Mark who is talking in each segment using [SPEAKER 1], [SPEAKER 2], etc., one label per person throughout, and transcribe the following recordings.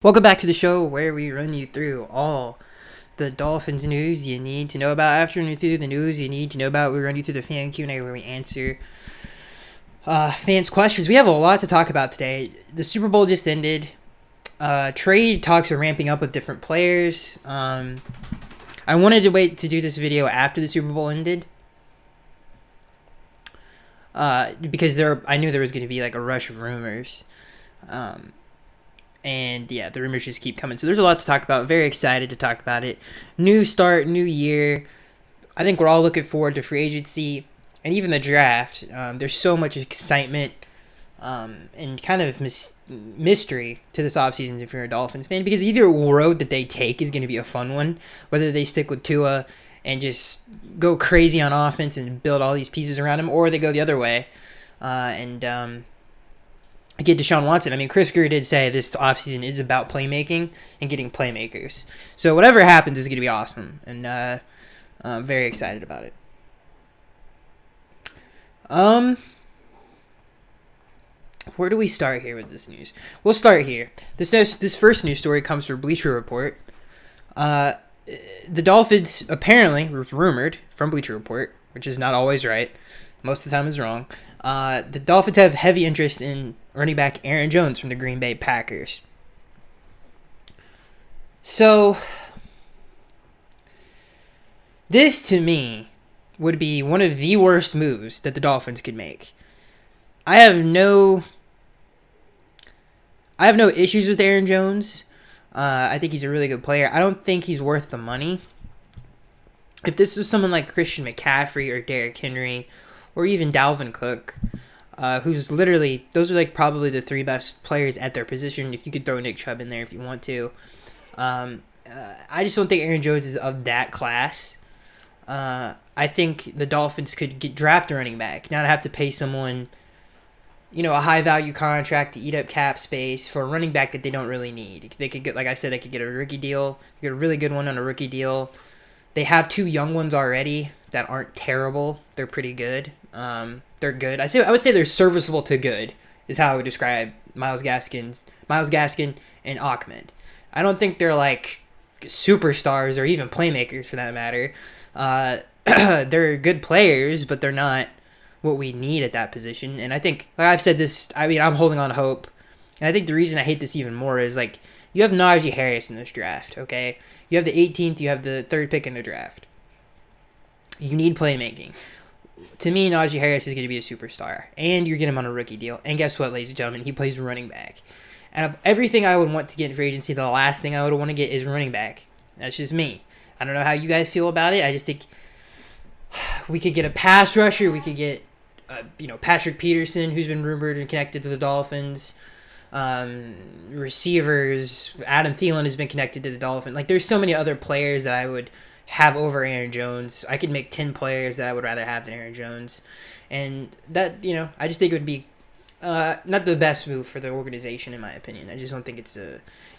[SPEAKER 1] Welcome back to the show where we run you through all the Dolphins news you need to know about. After running through the news you need to know about, we run you through the fan Q&A where we answer fans' questions. We have a lot to talk about today. The Super Bowl just ended. Trade talks are ramping up with different players. I wanted to wait to do this video after the Super Bowl ended. Because I knew there was going to be like a rush of rumors. And yeah, the rumors just keep coming. So there's a lot to talk about. Very excited to talk about it. New start, new year. I think we're all looking forward to free agency and even the draft. There's so much excitement and kind of mystery to this offseason if you're a Dolphins fan, because either road that they take is going to be a fun one. Whether they stick with Tua and just go crazy on offense and build all these pieces around him, or they go the other way and get Deshaun Watson. I mean, Chris Greer did say this offseason is about playmaking and getting playmakers. So whatever happens is going to be awesome, and I'm very excited about it. Where do we start here with this news? We'll start here. This first news story comes from Bleacher Report. The Dolphins apparently, rumored from Bleacher Report, which is not always right, most of the time is wrong. The Dolphins have heavy interest in running back Aaron Jones from the Green Bay Packers. So, this to me would be one of the worst moves that the Dolphins could make. I have no issues with Aaron Jones. I think he's a really good player. I don't think he's worth the money. If this was someone like Christian McCaffrey or Derrick Henry or even Dalvin Cook, who's literally, those are like probably the three best players at their position. If you could throw Nick Chubb in there if you want to. I just don't think Aaron Jones is of that class. I think the Dolphins could draft a running back, not have to pay someone, a high value contract to eat up cap space for a running back that they don't really need. They could get, like I said, they could get a rookie deal, get a really good one on a rookie deal. They have two young ones already that aren't terrible. They're pretty good. They're good. I would say they're serviceable to good is how I would describe Myles Gaskin and Ahmed. I don't think they're like superstars or even playmakers for that matter. They're good players, but they're not what we need at that position. And I think, like I've said this, I'm holding on hope. And I think the reason I hate this even more is like you have Najee Harris in this draft, okay? You have the 18th, you have the third pick in the draft. You need playmaking. To me, Najee Harris is going to be a superstar. And you're getting him on a rookie deal. And guess what, ladies and gentlemen? He plays running back. And of everything I would want to get in free agency, the last thing I would want to get is running back. That's just me. I don't know how you guys feel about it. I just think we could get a pass rusher. We could get, Patrick Peterson, who's been rumored and connected to the Dolphins. Receivers. Adam Thielen has been connected to the Dolphins. Like, there's so many other players that I would have over Aaron Jones. I could make 10 players that I would rather have than Aaron Jones. And that, I just think it would be not the best move for the organization, in my opinion. I just don't think it's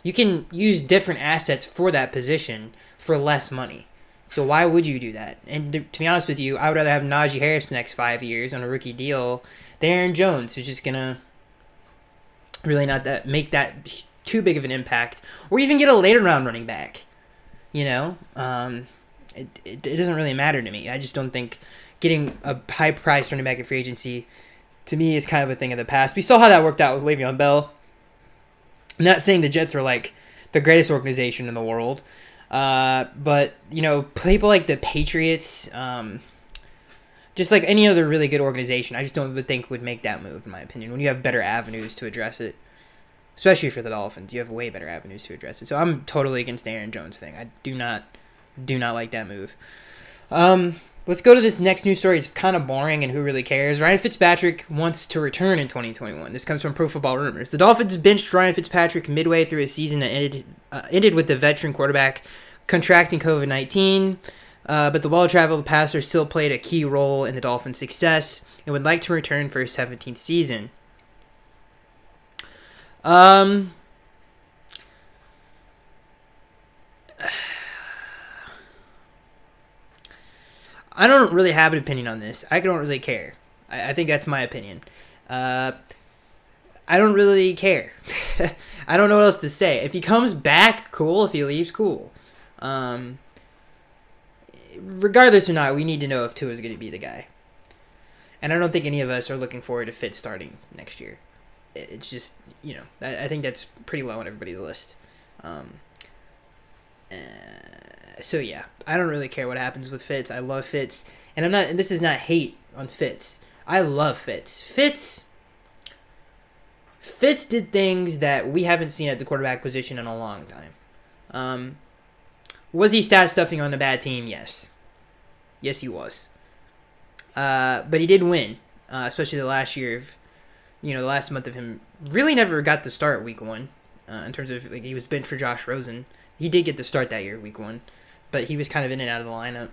[SPEAKER 1] you can use different assets for that position for less money. So why would you do that? And to be honest with you, I would rather have Najee Harris the next 5 years on a rookie deal than Aaron Jones, who's just going to really not make that too big of an impact. Or even get a later round running back. It doesn't really matter to me. I just don't think getting a high-priced running back in free agency, to me, is kind of a thing of the past. We saw how that worked out with Le'Veon Bell. I'm not saying the Jets are, like, the greatest organization in the world. But, people like the Patriots, just like any other really good organization, I just don't think would make that move, in my opinion, when you have better avenues to address it. Especially for the Dolphins. You have way better avenues to address it. So I'm totally against the Aaron Jones thing. I do not like that move. Let's go to this next news story. It's kind of boring, and who really cares? Ryan Fitzpatrick wants to return in 2021. This comes from Pro Football Rumors. The Dolphins benched Ryan Fitzpatrick midway through a season that ended with the veteran quarterback contracting COVID-19. But the well-traveled passer still played a key role in the Dolphins' success and would like to return for his 17th season. I don't really have an opinion on this. I don't really care. I think that's my opinion. I don't really care. I don't know what else to say. If he comes back, cool. If he leaves, cool. Regardless or not, we need to know if Tua is going to be the guy. And I don't think any of us are looking forward to Fitz starting next year. It's just, I think that's pretty low on everybody's list. So yeah, I don't really care what happens with Fitz. I love Fitz, and this is not hate on Fitz. I love Fitz. Fitz did things that we haven't seen at the quarterback position in a long time. Was he stat stuffing on a bad team? Yes. Yes, he was. But he did win, especially the last year of, the last month of him. Really never got to start week 1 in terms of, he was benched for Josh Rosen. He did get to start that year, week 1, but he was kind of in and out of the lineup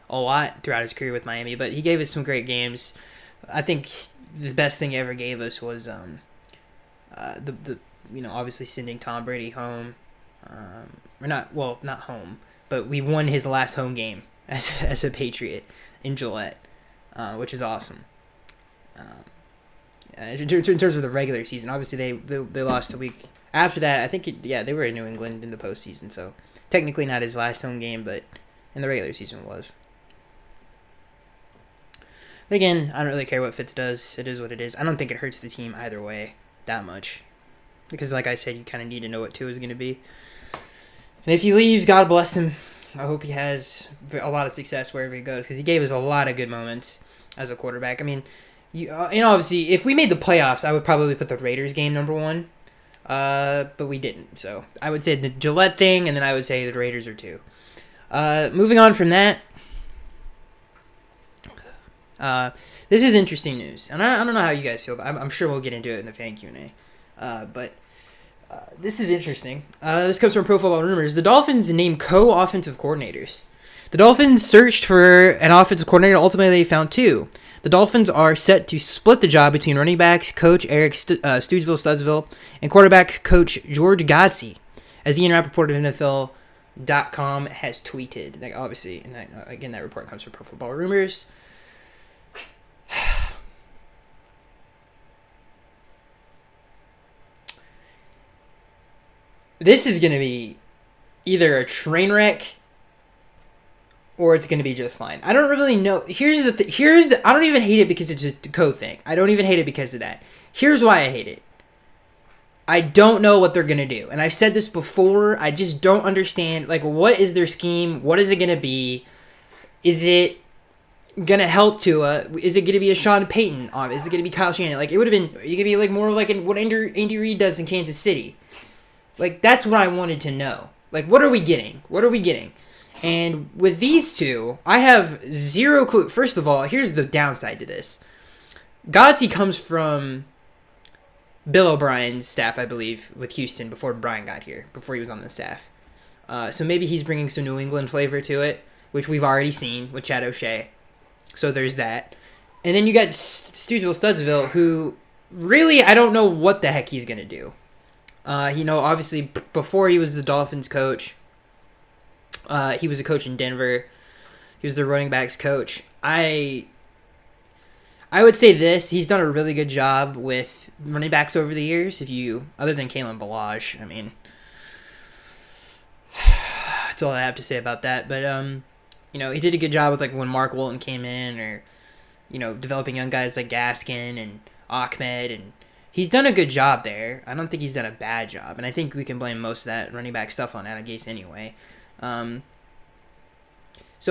[SPEAKER 1] a lot throughout his career with Miami. But he gave us some great games. I think the best thing he ever gave us was obviously sending Tom Brady home. Not home, but we won his last home game as a Patriot in Gillette, which is awesome. In terms of the regular season, obviously they lost the week after that. I think they were in New England in the postseason, so technically not his last home game, but in the regular season was. But again, I don't really care what Fitz does. It is what it is. I don't think it hurts the team either way that much, because like I said, you kind of need to know what Tua is going to be. And if he leaves, God bless him. I hope he has a lot of success wherever he goes, because he gave us a lot of good moments as a quarterback. I mean, obviously, if we made the playoffs, I would probably put the Raiders game number 1, but we didn't. So I would say the Gillette thing, and then I would say the Raiders are 2. Moving on from that, this is interesting news, and I don't know how you guys feel, but I'm sure we'll get into it in the fan Q&A. But this is interesting. This comes from Pro Football Rumors. The Dolphins named co-offensive coordinators. The Dolphins searched for an offensive coordinator. Ultimately, they found 2. The Dolphins are set to split the job between running backs coach Eric Studsville and quarterbacks coach George Godsey, as Ian Rappaport of NFL.com has tweeted. Obviously, and again, that report comes from Pro Football Rumors. This is going to be either a train wreck or it's going to be just fine. I don't really know. I don't even hate it because it's just a code thing. I don't even hate it because of that. Here's why I hate it. I don't know what they're going to do. And I've said this before. I just don't understand. What is their scheme? What is it going to be? Is it going to help Tua? Is it going to be a Sean Payton? Is it going to be Kyle Shanahan? It would have been, you could be more like what Andy Reid does in Kansas City. That's what I wanted to know. What are we getting? What are we getting? And with these two, I have zero clue. First of all, here's the downside to this. Godsey comes from Bill O'Brien's staff, I believe, with Houston before Brian got here, before he was on the staff. So maybe he's bringing some New England flavor to it, which we've already seen with Chad O'Shea. So there's that. And then you got Studsville, who really, I don't know what the heck he's going to do. Obviously, before he was the Dolphins coach, he was a coach in Denver. He was the running backs coach. I would say this. He's done a really good job with running backs over the years. Other than Kalen Ballage, I mean, that's all I have to say about that. But, he did a good job with, when Mark Walton came in, or, developing young guys like Gaskin and Ahmed, and he's done a good job there. I don't think he's done a bad job, and I think we can blame most of that running back stuff on Adam Gase anyway. So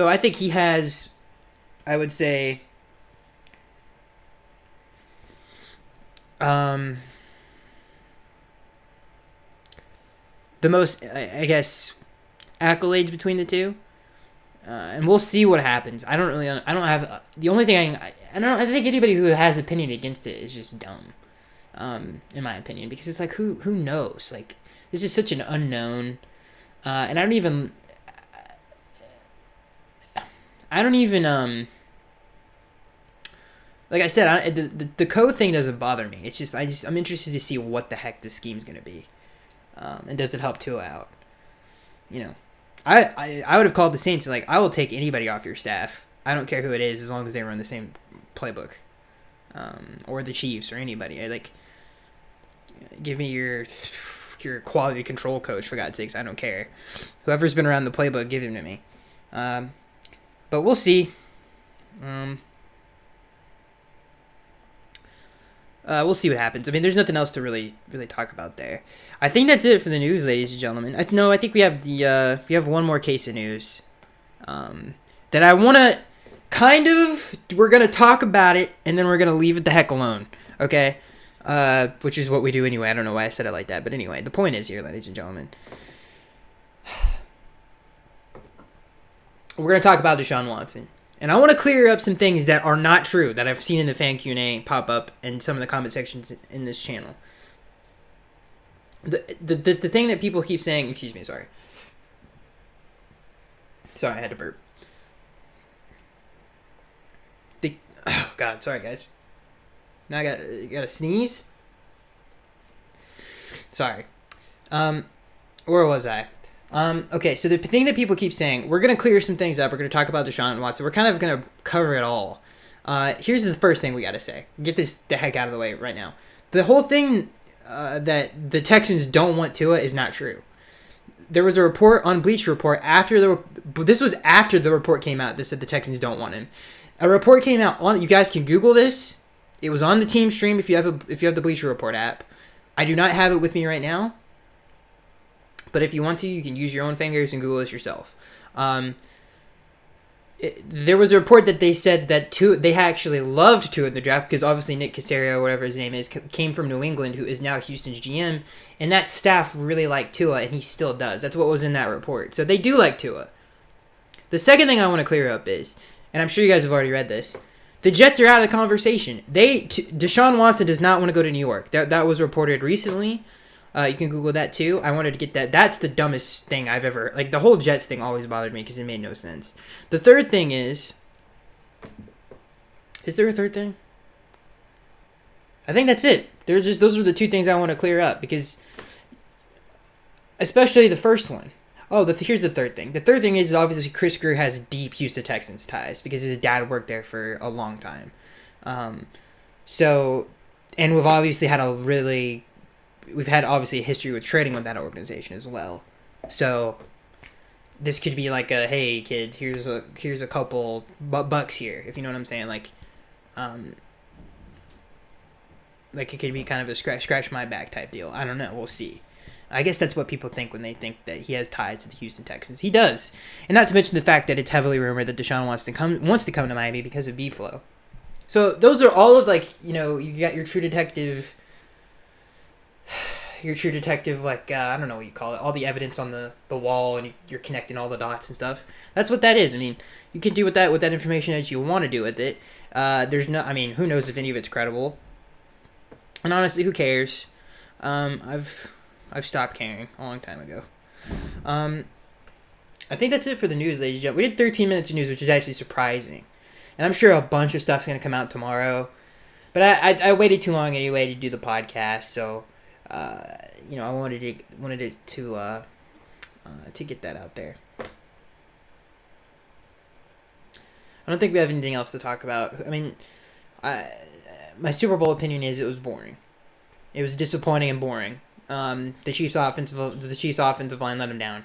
[SPEAKER 1] I think he has, I would say, the most, I guess, accolades between the two. And we'll see what happens. I don't have, the only thing I think anybody who has opinion against it is just dumb. In my opinion, because it's who knows? This is such an unknown, and I don't even, like I said, the code thing doesn't bother me. It's just, I'm interested to see what the heck this scheme's going to be, and does it help Tua out? I would have called the Saints, I will take anybody off your staff. I don't care who it is, as long as they run the same playbook, or the Chiefs, or anybody. Give me your quality control coach, for God's sakes. I don't care. Whoever's been around the playbook, give him to me. But we'll see. We'll see what happens. I mean, there's nothing else to really talk about there. I think that's it for the news, ladies and gentlemen. I think we have we have one more case of news that I want to we're going to talk about it, and then we're going to leave it the heck alone, okay? Which is what we do anyway. I don't know why I said it like that, but anyway, the point is here, ladies and gentlemen. We're going to talk about Deshaun Watson. And I want to clear up some things that are not true that I've seen in the fan Q&A pop up in some of the comment sections in this channel. The thing that people keep saying, excuse me, sorry, I had to burp. Oh God, sorry guys. Now I got to sneeze. Sorry. Where was I? Okay, so the thing that people keep saying, we're going to clear some things up. We're going to talk about Deshaun Watson. We're kind of going to cover it all. Here's the first thing we got to say. Get this the heck out of the way right now. The whole thing that the Texans don't want Tua is not true. There was a report on Bleacher Report this was after the report came out that said the Texans don't want him. A report came out on, you guys can Google this. It was on the team stream if you have the Bleacher Report app. I do not have it with me right now. But if you want to, you can use your own fingers and Google this yourself. There was a report that they said that they actually loved Tua in the draft because obviously Nick Caserio, whatever his name is, came from New England, who is now Houston's GM, and that staff really liked Tua, and he still does. That's what was in that report. So they do like Tua. The second thing I want to clear up is, and I'm sure you guys have already read this, the Jets are out of the conversation. Deshaun Watson does not want to go to New York. That was reported recently. You can Google that too. I wanted to get that. That's the dumbest thing I've ever... Like, the whole Jets thing always bothered me because it made no sense. The third thing is... Is there a third thing? I think that's it. Those are the two things I want to clear up because... Especially the first one. Oh, here's the third thing. The third thing is obviously Chris Greer has deep Houston Texans ties because his dad worked there for a long time. And we've obviously had obviously a history with trading with that organization as well. So this could be like a, hey kid, here's a couple bucks here, if you know what I'm saying. Like it could be kind of a scratch my back type deal. I don't know. We'll see. I guess that's what people think when they think that he has ties to the Houston Texans. He does. And not to mention the fact that it's heavily rumored that Deshaun wants to come to Miami because of B-Flow. So those are all of, like, you know, you got your true detective, like, I don't know what you call it, all the evidence on the wall, and you're connecting all the dots and stuff. That's what that is. I mean, you can do with that information that you want to do with it. Who knows if any of it's credible. And honestly, who cares? I've stopped caring a long time ago. I think that's it for the news, ladies and gentlemen. We did 13 minutes of news, which is actually surprising. And I'm sure a bunch of stuff's going to come out tomorrow. But I waited too long anyway to do the podcast, so I wanted it to get that out there. I don't think we have anything else to talk about. I mean, my Super Bowl opinion is it was boring. It was disappointing and boring. The Chiefs' offensive line let them down.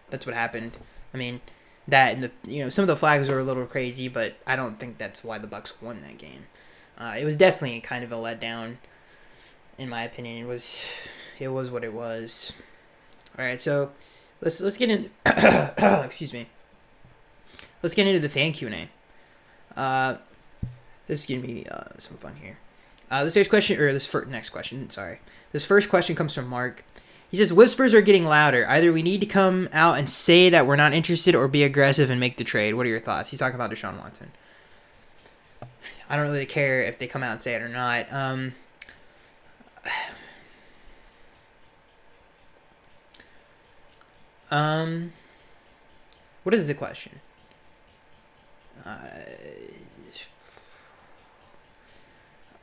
[SPEAKER 1] That's what happened. I mean, that and some of the flags were a little crazy, but I don't think that's why the Bucs won that game. It was definitely kind of a letdown, in my opinion. It was what it was. All right, so let's get into excuse me. Let's get into the fan Q&A. This is gonna be some fun here. Next question. Sorry. This first question comes from Mark. He says, whispers are getting louder. Either we need to come out and say that we're not interested or be aggressive and make the trade. What are your thoughts? He's talking about Deshaun Watson. I don't really care if they come out and say it or not. What is the question?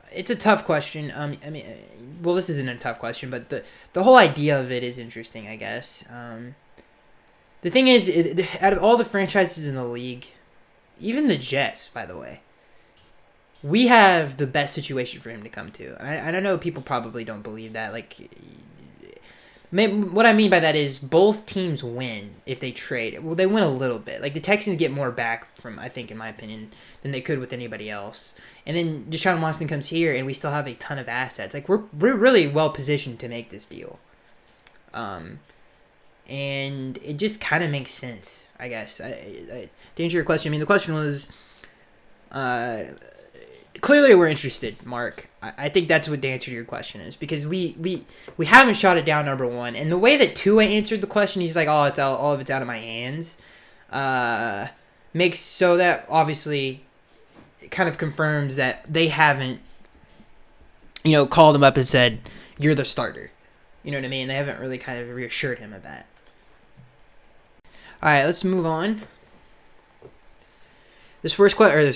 [SPEAKER 1] It's a tough question. This isn't a tough question, but the whole idea of it is interesting, I guess. The thing is, out of all the franchises in the league, even the Jets, by the way, we have the best situation for him to come to. And I know people probably don't believe that. Like, what I mean by that is both teams win if they trade. Well, they win a little bit. Like, the Texans get more back from, I think, in my opinion, than they could with anybody else. And then Deshaun Watson comes here, and we still have a ton of assets. Like, we're really well positioned to make this deal. And it just kind of makes sense, I guess. To answer your question, I mean, the question was, clearly we're interested, Mark. I think that's what the answer to your question is, because we haven't shot it down, number one. And the way that Tua answered the question, he's like, oh, all of it's out of my hands, makes so that obviously it kind of confirms that they haven't, called him up and said, you're the starter. You know what I mean? They haven't really kind of reassured him of that. All right, let's move on. This first question,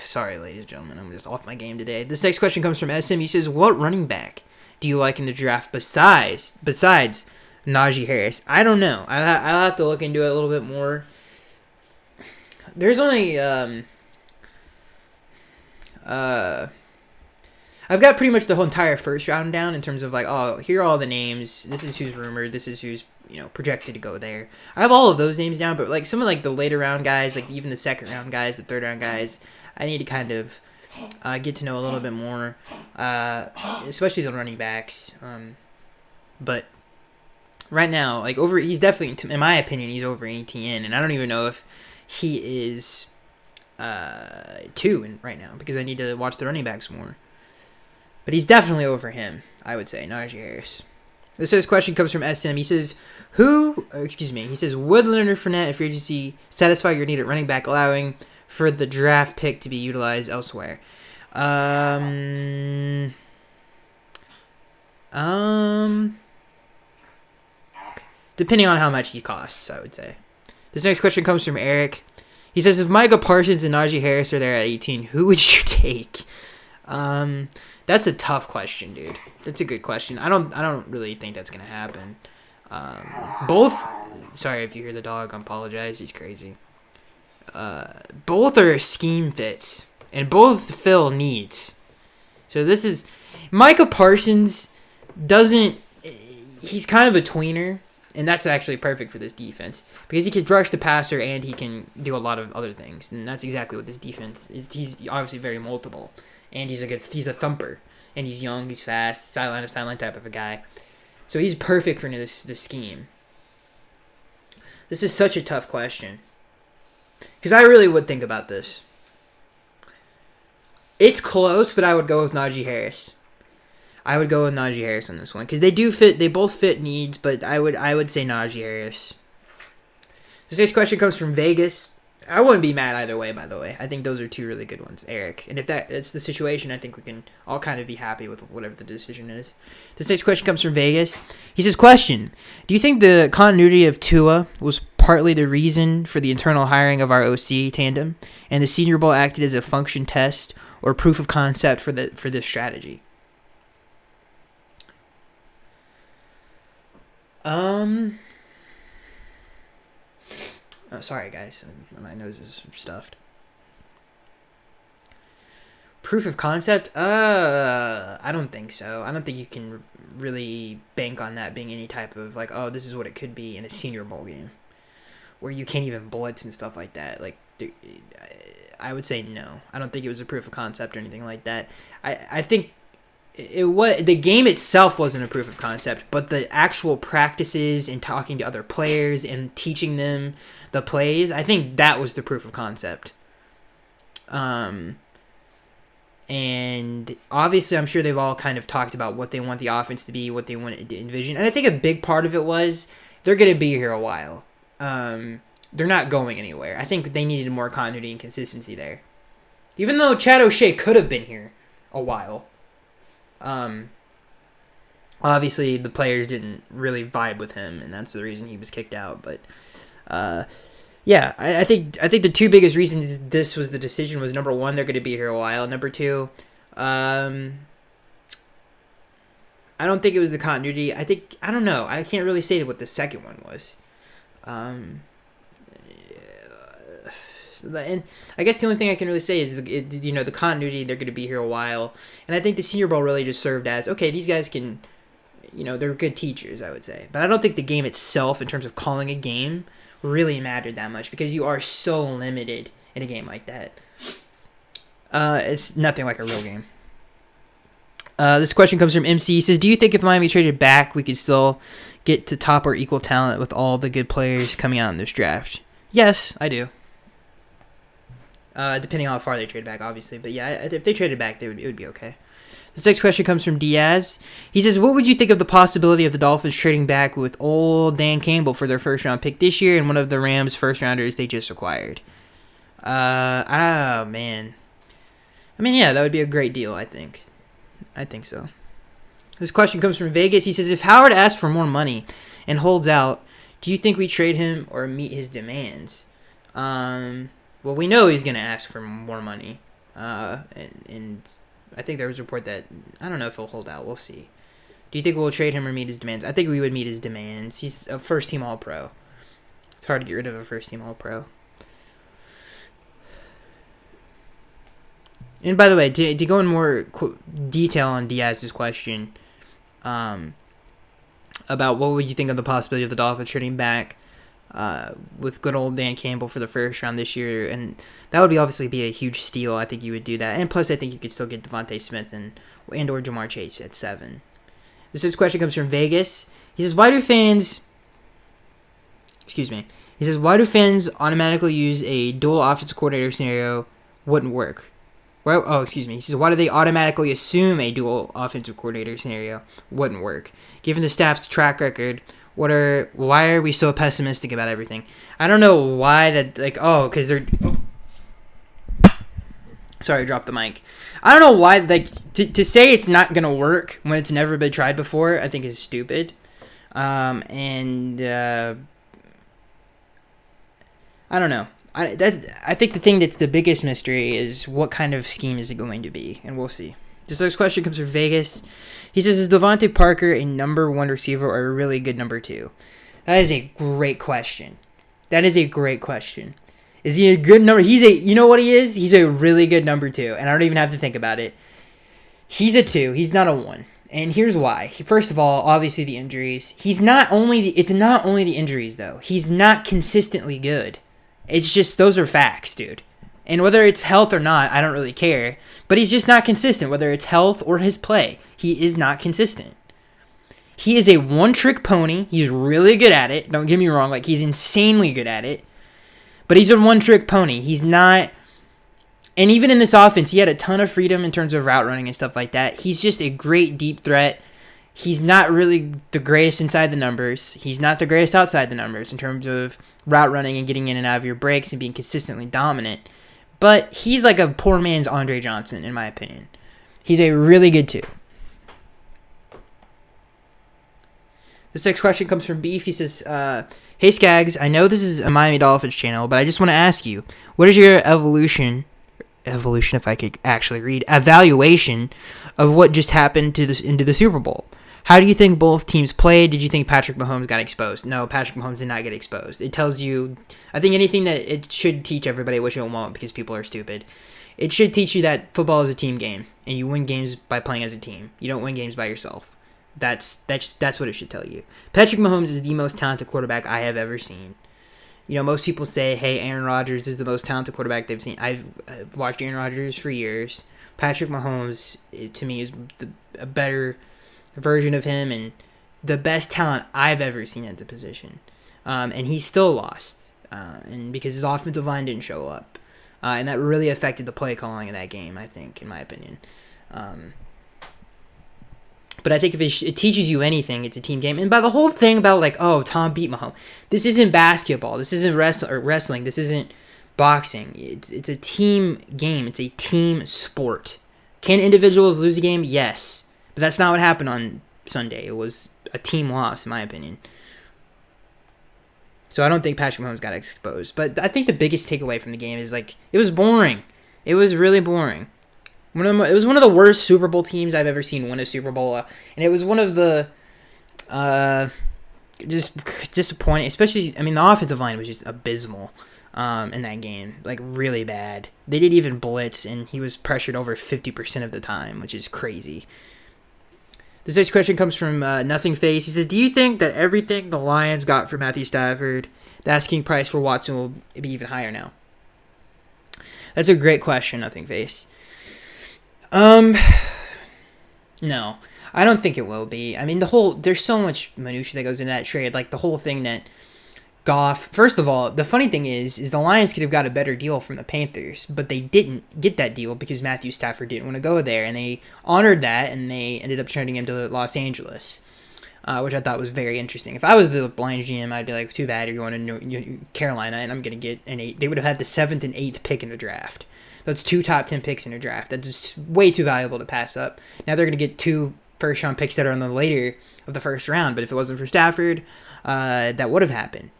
[SPEAKER 1] sorry, ladies and gentlemen, I'm just off my game today. This next question comes from SM. He says, what running back do you like in the draft besides Najee Harris? I don't know. I'll have to look into it a little bit more. There's only, I've got pretty much the whole entire first round down in terms of like, oh, here are all the names. This is who's rumored. This is who's, projected to go there. I have all of those names down, but like some of like the later round guys, like even the second round guys, the third round guys, I need to kind of get to know a little bit more, especially the running backs. But right now, like he's definitely, in my opinion, he's over ETN, and I don't even know if he is 2 right now because I need to watch the running backs more. But he's definitely over him, I would say, Najee Harris. This question comes from SM. He says, he says, would Leonard Fournette and free agency satisfy your need at running back, allowing for the draft pick to be utilized elsewhere? Depending on how much he costs, I would say. This next question comes from Eric. He says, if Micah Parsons and Najee Harris are there at 18, who would you take? That's a tough question, dude. That's a good question. I don't really think that's gonna happen. Sorry if you hear the dog. I apologize. He's crazy. Both are scheme fits, and both fill needs. So this is Micah Parsons doesn't. He's kind of a tweener, and that's actually perfect for this defense because he can rush the passer and he can do a lot of other things, and that's exactly what this defense is. He's obviously very multiple. And he's a thumper, and he's young, he's fast, sideline type of a guy. So he's perfect for this scheme. This is such a tough question. Because I really would think about this. It's close, but I would go with Najee Harris. I would go with Najee Harris on this one. Because they both fit needs, but I would say Najee Harris. This next question comes from Vegas. I wouldn't be mad either way, by the way. I think those are 2 really good ones, Eric. And if that's the situation, I think we can all kind of be happy with whatever the decision is. This next question comes from Vegas. He says, question, do you think the continuity of Tua was partly the reason for the internal hiring of our OC tandem, and the Senior Bowl acted as a function test or proof of concept for this strategy? Oh, sorry, guys. My nose is stuffed. Proof of concept? I don't think so. I don't think you can really bank on that being any type of, like, oh, this is what it could be in a Senior Bowl game. Where you can't even blitz and stuff like that. Like, I would say no. I don't think it was a proof of concept or anything like that. I think the game itself wasn't a proof of concept, but the actual practices and talking to other players and teaching them the plays, I think that was the proof of concept. And obviously I'm sure they've all kind of talked about what they want the offense to be, what they want to envision. And I think a big part of it was they're going to be here a while. They're not going anywhere. I think they needed more continuity and consistency there. Even though Chad O'Shea could have been here a while. Obviously the players didn't really vibe with him, and that's the reason he was kicked out. But yeah, I think the 2 biggest reasons this was the decision was, number 1, they're going to be here a while. Number 2, I don't think it was the continuity. I don't know. I can't really say what the second one was. And I guess the only thing I can really say is the continuity. They're going to be here a while, and I think the Senior Bowl really just served as, okay, these guys can, they're good teachers, I would say. But I don't think the game itself, in terms of calling a game, really mattered that much because you are so limited in a game like that. It's nothing like a real game. This question comes from MC. He says, do you think if Miami traded back, we could still get to top or equal talent with all the good players coming out in this draft? Yes, I do. Depending on how far they trade back, obviously. But yeah, if they traded back, it would be okay. This next question comes from Diaz. He says, what would you think of the possibility of the Dolphins trading back with old Dan Campbell for their first-round pick this year and one of the Rams' first-rounders they just acquired? Oh, man. I mean, yeah, that would be a great deal, I think. I think so. This question comes from Vegas. He says, if Howard asks for more money and holds out, do you think we trade him or meet his demands? Well, we know he's going to ask for more money. And I think there was a report that, I don't know if he'll hold out. We'll see. Do you think we'll trade him or meet his demands? I think we would meet his demands. He's a first-team All-Pro. It's hard to get rid of a first-team All-Pro. And by the way, to go in more detail on Diaz's question about what would you think of the possibility of the Dolphins trading back with good old Dan Campbell for the first round this year, and that would obviously be a huge steal. I think you would do that, and plus I think you could still get Devontae Smith and or Jamar Chase at 7. This next question comes from Vegas. He says, why do fans automatically use a dual offensive coordinator scenario wouldn't work? Well, He says, why do they automatically assume a dual offensive coordinator scenario wouldn't work? Given the staff's track record, why are we so pessimistic about everything? I don't know why that, because they're... Sorry, I dropped the mic. I don't know why, to say it's not going to work when it's never been tried before, I think is stupid. I don't know. I think the thing that's the biggest mystery is what kind of scheme is it going to be, and we'll see. This next question comes from Vegas. He says, is Devontae Parker a number 1 receiver or a really good number 2? That is a great question. Is he a good number? You know what he is? He's a really good number 2, and I don't even have to think about it. He's a 2. He's not a 1. And here's why. First of all, obviously the injuries. It's not only the injuries, though. He's not consistently good. It's just, those are facts, dude. And whether it's health or not, I don't really care. But he's just not consistent, whether it's health or his play. He is not consistent. He is a one-trick pony. He's really good at it. Don't get me wrong. He's insanely good at it. But he's a one-trick pony. He's not... And even in this offense, he had a ton of freedom in terms of route running and stuff like that. He's just a great deep threat. He's not really the greatest inside the numbers. He's not the greatest outside the numbers in terms of route running and getting in and out of your breaks and being consistently dominant. But he's like a poor man's Andre Johnson, in my opinion. He's a really good 2. This next question comes from Beef. He says, hey, Skaggs, I know this is a Miami Dolphins channel, but I just want to ask you, what is your evaluation, if I could actually read, evaluation of what just happened into the Super Bowl? How do you think both teams played? Did you think Patrick Mahomes got exposed? No, Patrick Mahomes did not get exposed. It tells you, I think anything that it should teach everybody, which it won't because people are stupid, it should teach you that football is a team game, and you win games by playing as a team. You don't win games by yourself. That's what it should tell you. Patrick Mahomes is the most talented quarterback I have ever seen. Most people say, hey, Aaron Rodgers is the most talented quarterback they've seen. I've watched Aaron Rodgers for years. Patrick Mahomes, to me, is a better version of him and the best talent I've ever seen at the position. And he still lost. And because his offensive line didn't show up. And that really affected the play calling in that game, I think, in my opinion. But I think if it teaches you anything, it's a team game. And by the whole thing about Tom beat Mahomes, this isn't basketball. This isn't wrestling. This isn't boxing. It's a team game. It's a team sport. Can individuals lose a game? Yes. But that's not what happened on Sunday. It was a team loss, in my opinion. So I don't think Patrick Mahomes got exposed. But I think the biggest takeaway from the game is, it was boring. It was really boring. It was one of the worst Super Bowl teams I've ever seen win a Super Bowl. And it was one of the just disappointing. Especially, I mean, the offensive line was just abysmal in that game, like really bad. They didn't even blitz, and he was pressured over 50% of the time, which is crazy. This next question comes from Nothing Face. He says, "Do you think that everything the Lions got for Matthew Stafford, the asking price for Watson will be even higher now?" That's a great question, Nothing Face. No, I don't think it will be. I mean, there's so much minutia that goes into that trade. Like the whole thing that Goff. First of all, the funny thing is the Lions could have got a better deal from the Panthers, but they didn't get that deal because Matthew Stafford didn't want to go there, and they honored that, and they ended up trading him to Los Angeles, which I thought was very interesting. If I was the Lions GM, I'd be like, too bad you're going to Carolina, and I'm going to get an 8. They would have had the 7th and 8th pick in the draft. That's 2 top 10 picks in a draft. That's just way too valuable to pass up. Now they're going to get 2 first-round picks that are on the later of the first round, but if it wasn't for Stafford, that would have happened.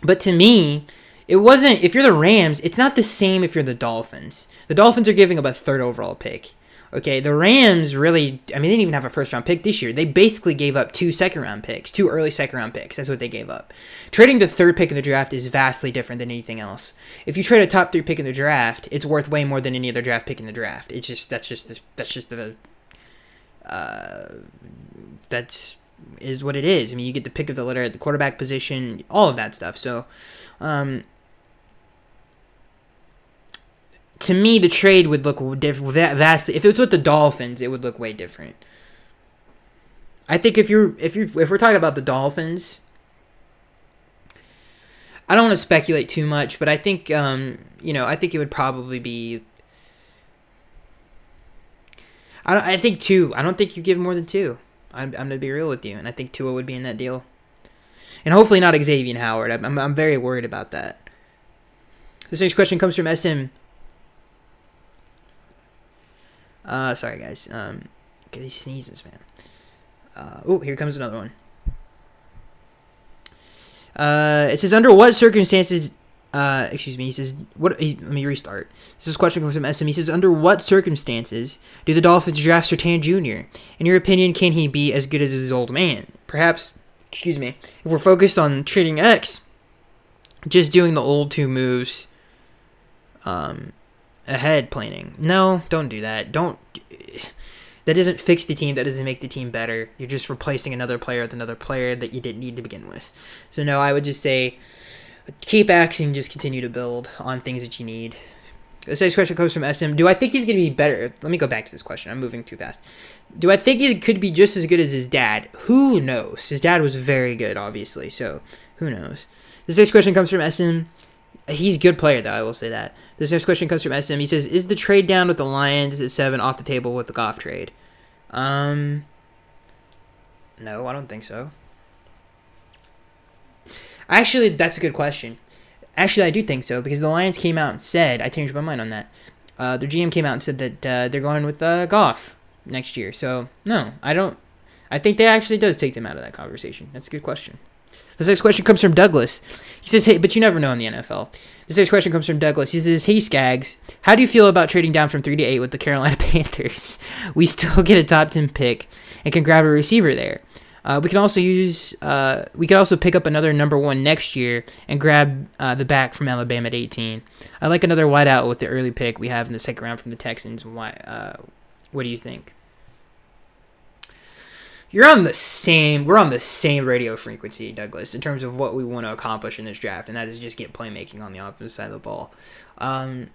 [SPEAKER 1] But to me, it wasn't. If you're the Rams, it's not the same if you're the Dolphins. The Dolphins are giving up a 3rd overall pick. Okay, the Rams really, I mean, they didn't even have a first-round pick this year. They basically gave up 2 second-round picks, 2 early second-round picks. That's what they gave up. Trading the 3rd pick of the draft is vastly different than anything else. If you trade a top 3 pick in the draft, it's worth way more than any other draft pick in the draft. It's just that's is what it is. I mean, you get the pick of the litter at the quarterback position, all of that stuff. So, to me, the trade would look vastly. If it was with the Dolphins, it would look way different. I think if we're talking about the Dolphins, I don't want to speculate too much, but I think I think it would probably be. I think 2. I don't think you give more than 2. I'm gonna be real with you, and I think Tua would be in that deal, and hopefully not Xavier Howard. I'm very worried about that. This next question comes from SM. Sorry guys. Get these sneezes, man. Here comes another one. It says, under what circumstances? He says, let me restart. This question comes from SM. He says, under what circumstances do the Dolphins draft Surtain Jr.? In your opinion, can he be as good as his old man? Perhaps, if we're focused on trading X, just doing the old 2 moves, ahead planning. No, don't do that. That doesn't fix the team. That doesn't make the team better. You're just replacing another player with another player that you didn't need to begin with. So no, I would just say, keep acting, just continue to build on things that you need. This next question comes from SM. Do I think he's going to be better? Let me go back to this question. I'm moving too fast. Do I think he could be just as good as his dad? Who knows? His dad was very good, obviously, so who knows? This next question comes from SM. He's a good player, though, I will say that. This next question comes from SM. He says, is the trade down with the Lions at 7 off the table with the Goff trade? No, I don't think so. Actually, that's a good question. Actually, I do think so, because the Lions came out and said, I changed my mind on that. The GM came out and said that they're going with Goff next year. So, no, I don't. I think that actually does take them out of that conversation. That's a good question. This next question comes from Douglas. He says, hey, but you never know in the NFL. This next question comes from Douglas. He says, hey, Skaggs, how do you feel about trading down from 3 to 8 with the Carolina Panthers? We still get a top 10 pick and can grab a receiver there. We can also pick up another number 1 next year and grab the back from Alabama at 18. I like another wideout with the early pick we have in the second round from the Texans. Why? What do you think? We're on the same radio frequency, Douglas, in terms of what we want to accomplish in this draft, and that is just get playmaking on the offensive side of the ball. Yeah,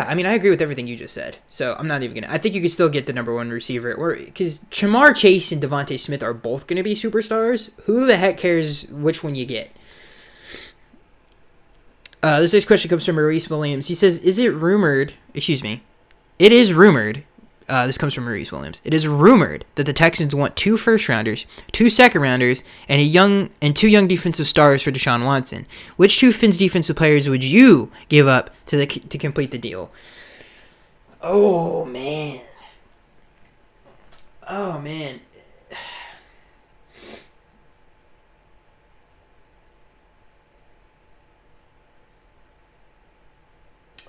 [SPEAKER 1] I mean, I agree with everything you just said. So I'm not even gonna. I think you could still get the number 1 receiver, or because Jamar Chase and Devontae Smith are both gonna be superstars. Who the heck cares which one you get? This next question comes from Maurice Williams. He says, "Is it rumored? Excuse me. It is rumored." This comes from Maurice Williams. It is rumored that the Texans want 2 first-rounders, 2 second-rounders, and 2 young defensive stars for Deshaun Watson. Which 2 Fins defensive players would you give up to complete the deal? Oh, man.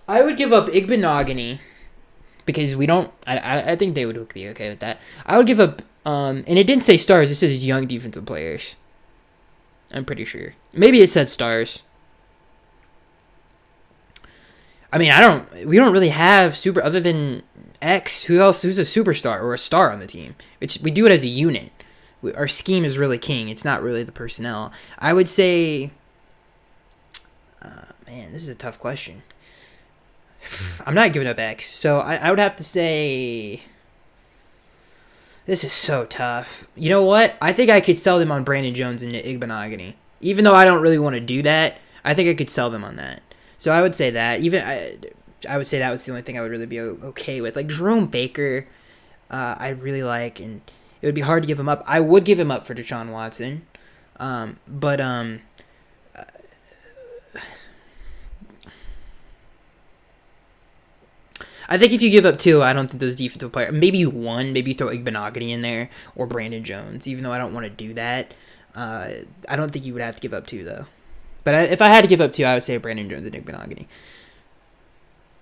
[SPEAKER 1] I would give up Igbenogany. Because we don't, I think they would be okay with that. I would give up And it didn't say stars. It says young defensive players. I'm pretty sure. Maybe it said stars. I mean, we don't really have super other than X. Who's a superstar or a star on the team? We do it as a unit. Our scheme is really king. It's not really the personnel. I would say, man, this is a tough question. I'm not giving up X, so I would have to say, this is so tough. You know what? I think I could sell them on Brandon Jones and Igbenogany. Even though I don't really want to do that, I think I could sell them on that. So I would say that. I would say that was the only thing I would really be okay with. Like Jerome Baker, I really like, and it would be hard to give him up. I would give him up for Deshaun Watson, but I think if you give up two, I don't think those defensive players. Maybe one. Maybe you throw Igbenogany in there or Brandon Jones. Even though I don't want to do that, I don't think you would have to give up two though. But if I had to give up two, I would say Brandon Jones and Igbenogany.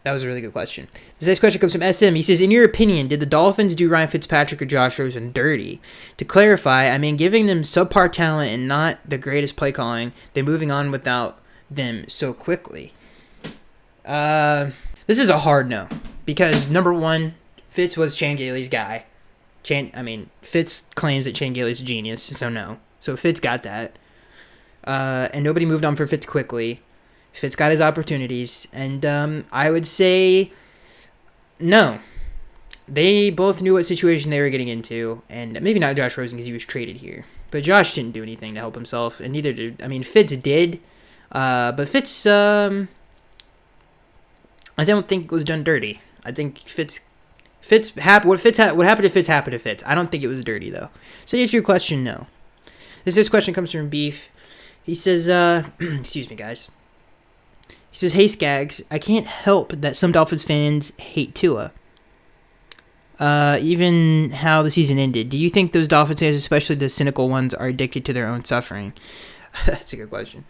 [SPEAKER 1] That was a really good question. This next question comes from SM. He says, in your opinion, did the Dolphins do Ryan Fitzpatrick or Josh Rosen dirty? To clarify, I mean giving them subpar talent and not the greatest play calling, then moving on without them so quickly. This is a hard no. Because, number one, Fitz was Chan Gailey's guy. Fitz claims that Chan Gailey's a genius, so no. So Fitz got that. And nobody moved on for Fitz quickly. Fitz got his opportunities, and I would say no. They both knew what situation they were getting into, and maybe not Josh Rosen because he was traded here. But Josh didn't do anything to help himself, and neither did... Fitz did, but Fitz, I don't think was done dirty. I think what happened to Fitz happened to Fitz. I don't think it was dirty, though. So to answer your question, no. This question comes from Beef. He says, excuse me, guys. He says, hey, Skags, I can't help that some Dolphins fans hate Tua. Even how the season ended. Do you think those Dolphins fans, especially the cynical ones, are addicted to their own suffering? That's a good question.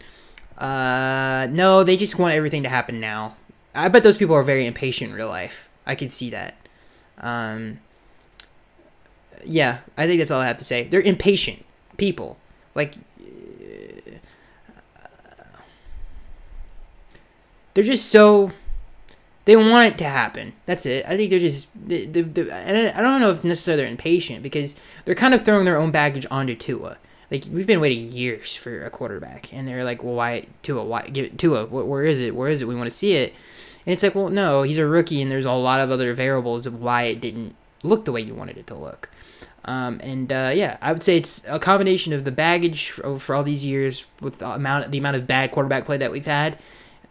[SPEAKER 1] No, they just want everything to happen now. I bet those people are very impatient in real life. I could see that. Yeah, I think that's all I have to say. They're impatient people. Like... they're just so... they want it to happen. That's it. I think they're just... and I don't know if necessarily they're impatient because they're kind of throwing their own baggage onto Tua. Like, we've been waiting years for a quarterback. And they're like, well, why Tua? Why give it Tua? Where is it? Where is it? We want to see it. And it's like, well, no, he's a rookie and there's a lot of other variables of why it didn't look the way you wanted it to look. Yeah, I would say it's a combination of the baggage for all these years with the amount of bad quarterback play that we've had.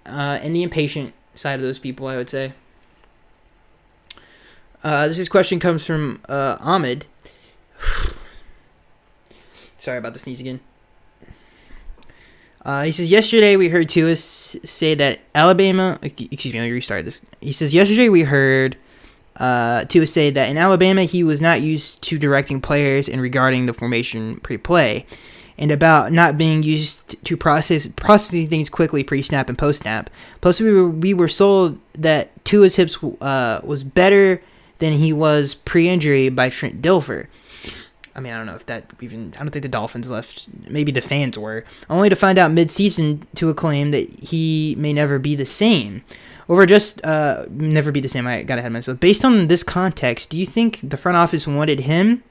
[SPEAKER 1] And the impatient side of those people, I would say. This question comes from Ahmed. Sorry about the sneeze again. He says, yesterday we heard Tua say that Alabama... Excuse me, let me restart this. He says, yesterday we heard Tua say that in Alabama he was not used to directing players and regarding the formation pre-play. And about not being used to processing things quickly pre-snap and post-snap. Plus, we were sold that Tua's hips was better than he was pre-injury by Trent Dilfer. I mean, I don't know if that even... I don't think the Dolphins left. Maybe the fans were. Only to find out mid-season to acclaim that he may never be the same. Never be the same. I got ahead of myself. Based on this context, do you think the front office wanted him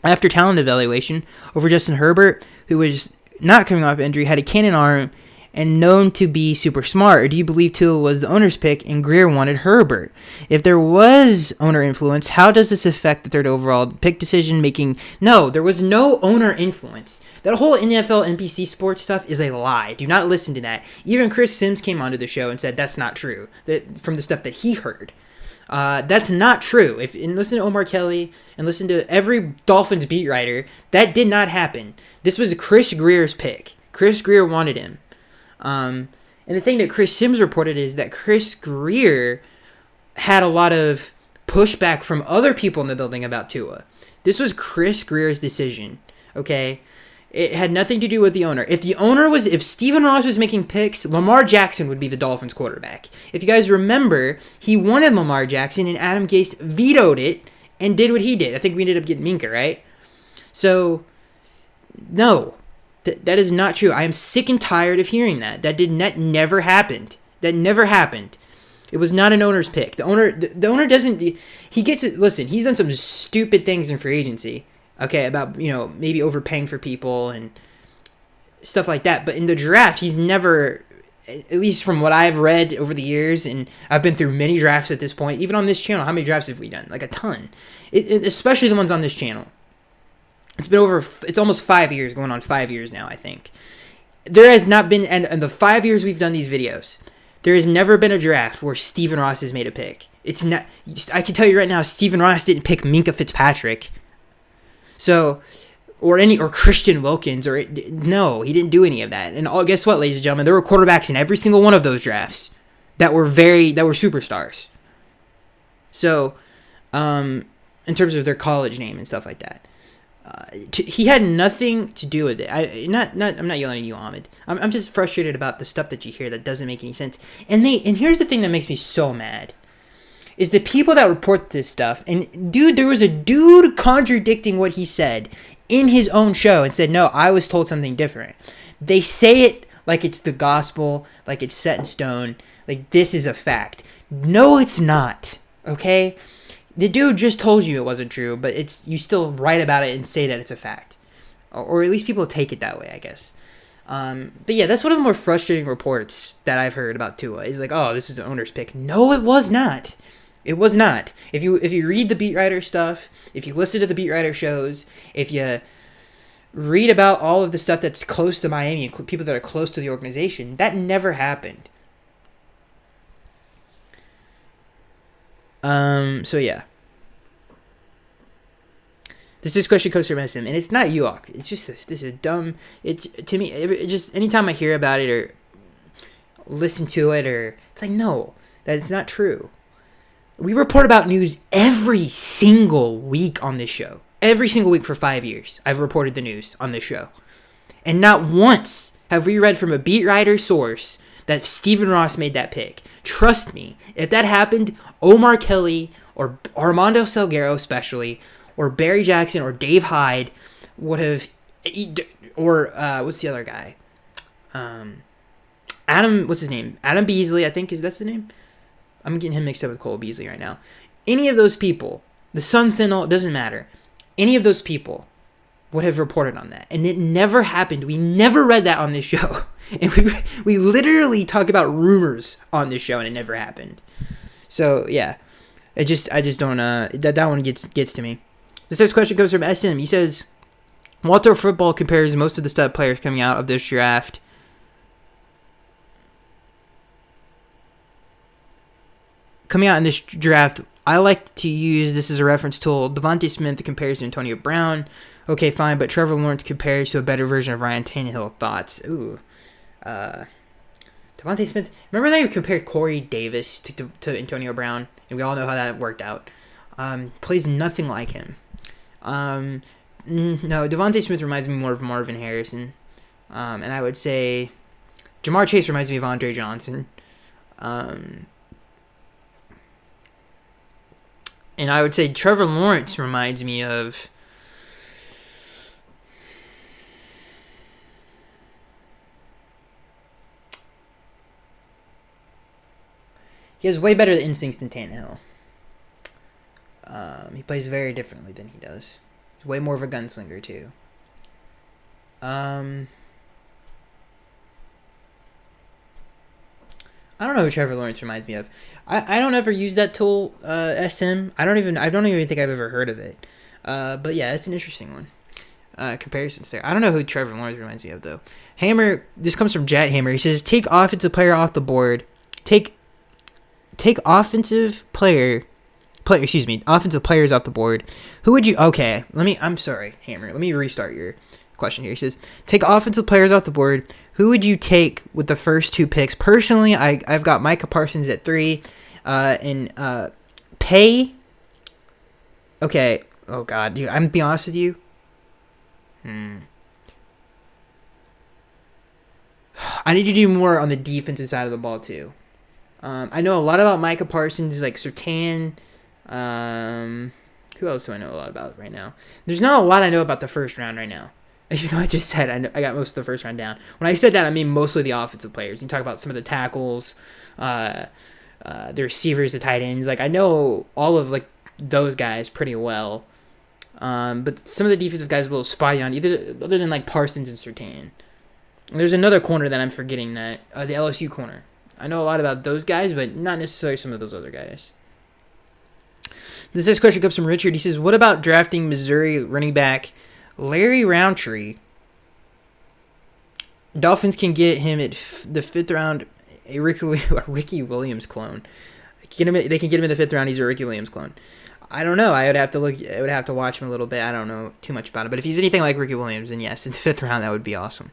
[SPEAKER 1] after talent evaluation over Justin Herbert, who was not coming off injury, had a cannon arm, and known to be super smart? Or do you believe Tua was the owner's pick and Greer wanted Herbert? If there was owner influence, how does this affect the third overall pick decision making? No, there was no owner influence. That whole NFL NBC sports stuff is a lie. Do not listen to that. Even Chris Sims came onto the show and said that's not true, that from the stuff that he heard. That's not true. And listen to Omar Kelly and listen to every Dolphins beat writer. That did not happen. This was Chris Greer's pick. Chris Greer wanted him. And the thing that Chris Sims reported is that Chris Greer had a lot of pushback from other people in the building about Tua. This was Chris Greer's decision. Okay. It had nothing to do with the owner. If Stephen Ross was making picks, Lamar Jackson would be the Dolphins quarterback. If you guys remember, he wanted Lamar Jackson and Adam Gase vetoed it and did what he did. I think we ended up getting Minka, right? So, no, that is not true. I am sick and tired of hearing that. That never happened. That never happened. It was not an owner's pick. The owner doesn't. He gets it. Listen, he's done some stupid things in free agency. Okay, about maybe overpaying for people and stuff like that. But in the draft, he's never, at least from what I've read over the years, and I've been through many drafts at this point. Even on this channel, how many drafts have we done? Like a ton. Especially the ones on this channel. It's almost 5 years, going on 5 years now, I think. There has not been, and the 5 years we've done these videos, there has never been a draft where Stephen Ross has made a pick. It's not. I can tell you right now, Stephen Ross didn't pick Minka Fitzpatrick. So, or Christian Wilkins, no, he didn't do any of that. And guess what, ladies and gentlemen, there were quarterbacks in every single one of those drafts that were superstars. So, in terms of their college name and stuff like that. He had nothing to do with it. I'm not yelling at you, Ahmed. I'm just frustrated about the stuff that you hear that doesn't make any sense. And here's the thing that makes me so mad. Is the people that report this stuff, and dude, there was a dude contradicting what he said in his own show and said, no, I was told something different. They say it like it's the gospel, like it's set in stone, like this is a fact. No, it's not, okay? The dude just told you it wasn't true, but you still write about it and say that it's a fact. Or at least people take it that way, I guess. But yeah, that's one of the more frustrating reports that I've heard about Tua. Is like, oh, this is the owner's pick. No, it was not. It was not. If you read the beat writer stuff, if you listen to the beat writer shows, if you read about all of the stuff that's close to Miami and people that are close to the organization, that never happened. So yeah. This question comes from SM, and it's not Uok. It's just this is dumb. To me, it just anytime I hear about it or listen to it, or it's like, no, that is not true. We report about news every single week on this show. Every single week for 5 years, I've reported the news on this show. And not once have we read from a beat writer source that Stephen Ross made that pick. Trust me, if that happened, Omar Kelly or Armando Salguero especially, or Barry Jackson or Dave Hyde would have, or what's the other guy? What's his name? Adam Beasley, I think that's the name. I'm getting him mixed up with Cole Beasley right now. Any of those people, the Sun Sentinel, it doesn't matter. Any of those people would have reported on that. And it never happened. We never read that on this show. And we literally talk about rumors on this show, and it never happened. So, yeah. I just don't, that one gets to me. This next question comes from SM. He says, Walter Football compares most of the stud players coming out of this draft in this draft, I like to use this as a reference tool. Devontae Smith compares to Antonio Brown. Okay, fine, but Trevor Lawrence compares to a better version of Ryan Tannehill. Thoughts? Ooh. Devontae Smith. Remember they compared Corey Davis to Antonio Brown? And we all know how that worked out. Plays nothing like him. No, Devontae Smith reminds me more of Marvin Harrison. And I would say Jamar Chase reminds me of Andre Johnson. And I would say Trevor Lawrence reminds me of he has way better instincts than Tannehill. He plays very differently than he does. He's way more of a gunslinger too. I don't know who Trevor Lawrence reminds me of. I don't ever use that tool, SM. I don't even think I've ever heard of it. But yeah, it's an interesting one. Comparisons there. I don't know who Trevor Lawrence reminds me of though. Hammer. This comes from Jet Hammer. He says, take offensive player off the board. Take offensive players off the board. Who would you? Okay, I'm sorry, Hammer. Let me restart your question here. He says, take offensive players off the board. Who would you take with the first two picks? Personally, I've got Micah Parsons at 3, and Pay. Okay. Oh God, dude. I'm gonna be honest with you. I need to do more on the defensive side of the ball too. I know a lot about Micah Parsons, like Surtain. Who else do I know a lot about right now? There's not a lot I know about the first round right now. Even though I just said I got most of the first round down. When I said that, I mean mostly the offensive players. You talk about some of the tackles, the receivers, the tight ends. Like, I know all of like those guys pretty well. But some of the defensive guys are a little spotty on other than like Parsons and Surtain. There's another corner that I'm forgetting, that the LSU corner. I know a lot about those guys, but not necessarily some of those other guys. This next question comes from Richard. He says, what about drafting Missouri running back Larry Roundtree? Dolphins can get him at the 5th round, a Ricky Williams clone. They can get him in the 5th round. He's a Ricky Williams clone. I don't know. I would have to watch him a little bit. I don't know too much about him. But if he's anything like Ricky Williams, then yes, in the 5th round, that would be awesome.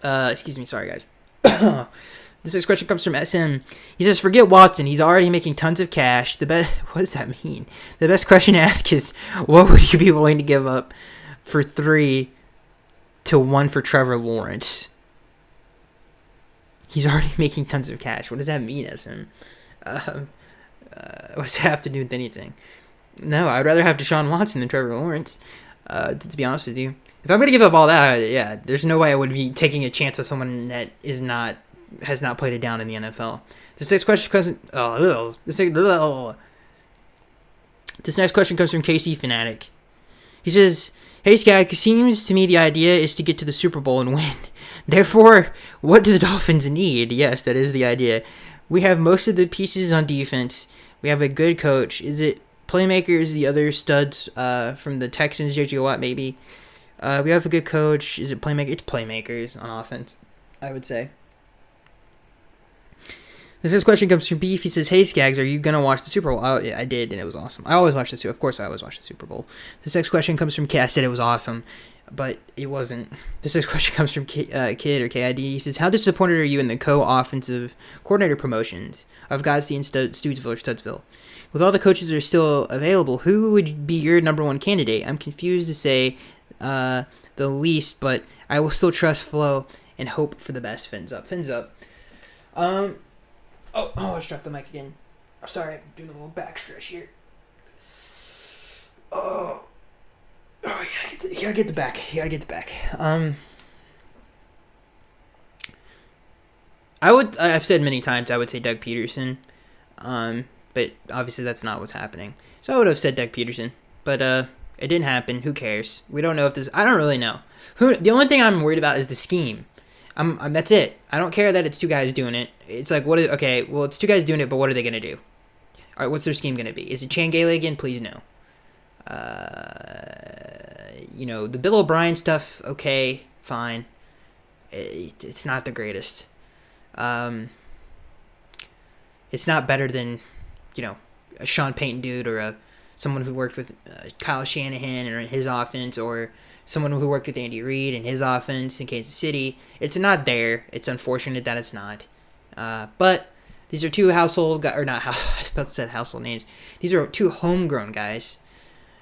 [SPEAKER 1] Excuse me. Sorry, guys. This next question comes from SM. He says, forget Watson. He's already making tons of cash. What does that mean? The best question to ask is, what would you be willing to give up for 3 to 1 for Trevor Lawrence? He's already making tons of cash. What does that mean, SM? What does that have to do with anything? No, I'd rather have Deshaun Watson than Trevor Lawrence, to be honest with you. If I'm going to give up all that, there's no way I would be taking a chance with someone that has not played it down in the NFL. This next question comes from KC Fanatic. He says, hey, Skag, seems to me the idea is to get to the Super Bowl and win. Therefore, what do the Dolphins need? Yes, that is the idea. We have most of the pieces on defense. We have a good coach. Is it playmakers, the other studs from the Texans, J.J. Watt, maybe? We have a good coach. Is it playmakers? It's playmakers on offense, I would say. This question comes from Beef. He says, hey, Skaggs, are you going to watch the Super Bowl? Oh, yeah, I did, and it was awesome. I always watch the Super Bowl. Of course, I always watch the Super Bowl. This next question comes from Kid. I said it was awesome, but it wasn't. This next question comes from Kid or KID. He says, how disappointed are you in the co-offensive coordinator promotions of Godsey and Stutesville or Studsville? With all the coaches that are still available, who would be your number one candidate? I'm confused to say the least, but I will still trust Flo and hope for the best. Fins up. Fins up. Oh, I struck the mic again. I'm sorry, I'm doing a little back stretch here. Oh, you gotta get the back. I've said many times I would say Doug Peterson, but obviously that's not what's happening. So I would have said Doug Peterson, but it didn't happen. Who cares? We don't know if this. I don't really know. The only thing I'm worried about is the scheme. That's it. I don't care that it's two guys doing it. It's like, it's two guys doing it, but what are they going to do? All right, what's their scheme going to be? Is it Changele again? Please no. The Bill O'Brien stuff, okay, fine. It's not the greatest. It's not better than, a Sean Payton dude or someone who worked with Kyle Shanahan and his offense, or someone who worked with Andy Reid and his offense in Kansas City. It's not there. It's unfortunate that it's not. But these are two household guys, or not house. I was about to say household names. These are two homegrown guys,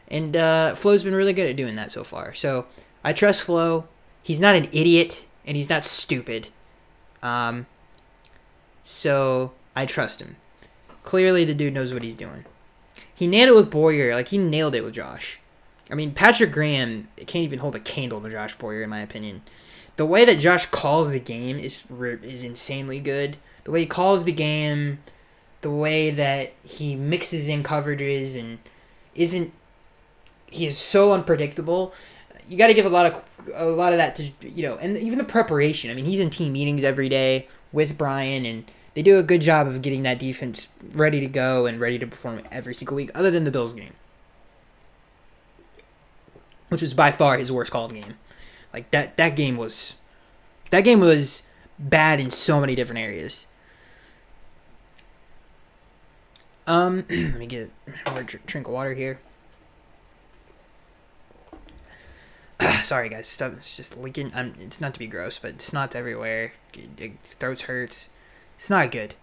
[SPEAKER 1] and Flo's been really good at doing that so far. So I trust Flo. He's not an idiot, and he's not stupid. So I trust him. Clearly, the dude knows what he's doing. He nailed it with Boyer. Like, he nailed it with Josh. I mean, Patrick Graham can't even hold a candle to Josh Boyer, in my opinion. The way that Josh calls the game is insanely good. The way he calls the game, the way that he mixes in coverages and he is so unpredictable. You got to give a lot of that to, and even the preparation. I mean, he's in team meetings every day with Brian, and they do a good job of getting that defense ready to go and ready to perform every single week, other than the Bills game, which was by far his worst called game. Like, that game was bad in so many different areas. Let me get a drink of water here. Sorry, guys. Stuff is just leaking. It's not to be gross, but snot's everywhere. Throat hurts. It's not good.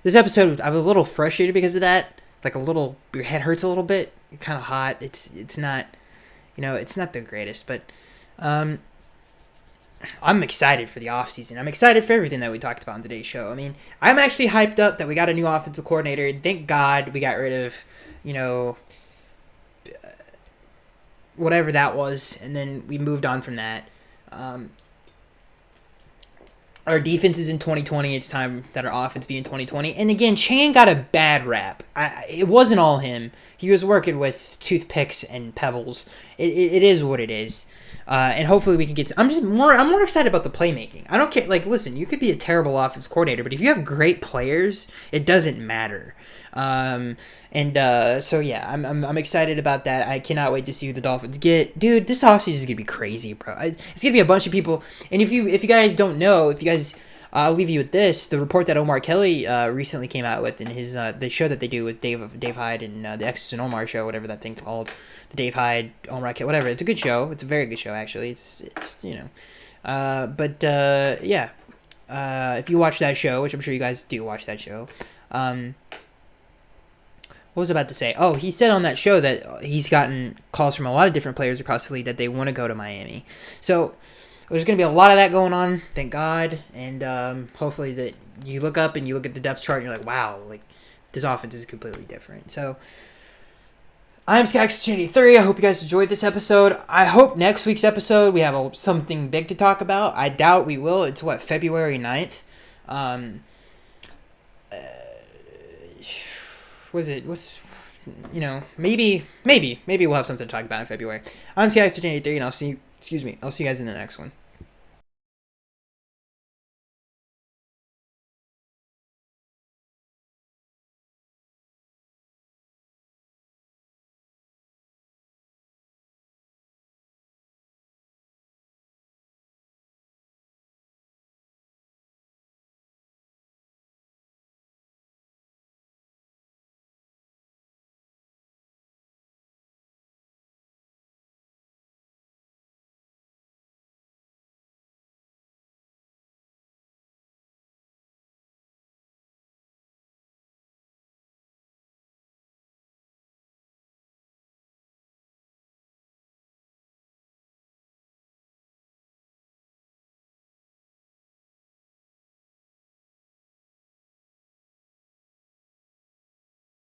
[SPEAKER 1] This episode, I was a little frustrated because of that. Like, your head hurts a little bit. You're kind of hot. It's not, it's not the greatest. But I'm excited for the offseason. I'm excited for everything that we talked about on today's show. I mean, I'm actually hyped up that we got a new offensive coordinator. Thank God we got rid of, you know, whatever that was, and then we moved on from that. Our defense is in 2020. It's time that our offense be in 2020. And again, Chan got a bad rap. It wasn't all him. He was working with toothpicks and pebbles. It is what it is. And hopefully we can get. I'm more excited about the playmaking. I don't care. Like, listen, you could be a terrible offense coordinator, but if you have great players, it doesn't matter. So yeah, I'm excited about that. I cannot wait to see who the Dolphins get. Dude, this offseason is gonna be crazy, bro. It's gonna be a bunch of people. And if you guys don't know, I'll leave you with this. The report that Omar Kelly recently came out with in his the show that they do with Dave Hyde and the X's and Omar show, whatever that thing's called, the Dave Hyde Omar Kelly, whatever. It's a good show. It's a very good show actually. It's you know, yeah. If you watch that show, which I'm sure you guys do watch that show, what was I about to say? Oh, he said on that show that he's gotten calls from a lot of different players across the league that they want to go to Miami. So there's going to be a lot of that going on, thank God. And hopefully that you look up and you look at the depth chart and you're like, wow, like this offense is completely different. So I'm Skyx83. I hope you guys enjoyed this episode. I hope next week's episode we have something big to talk about. I doubt we will. It's February 9th. Maybe we'll have something to talk about in February. I'm Skyx83 and I'll see you guys in the next one.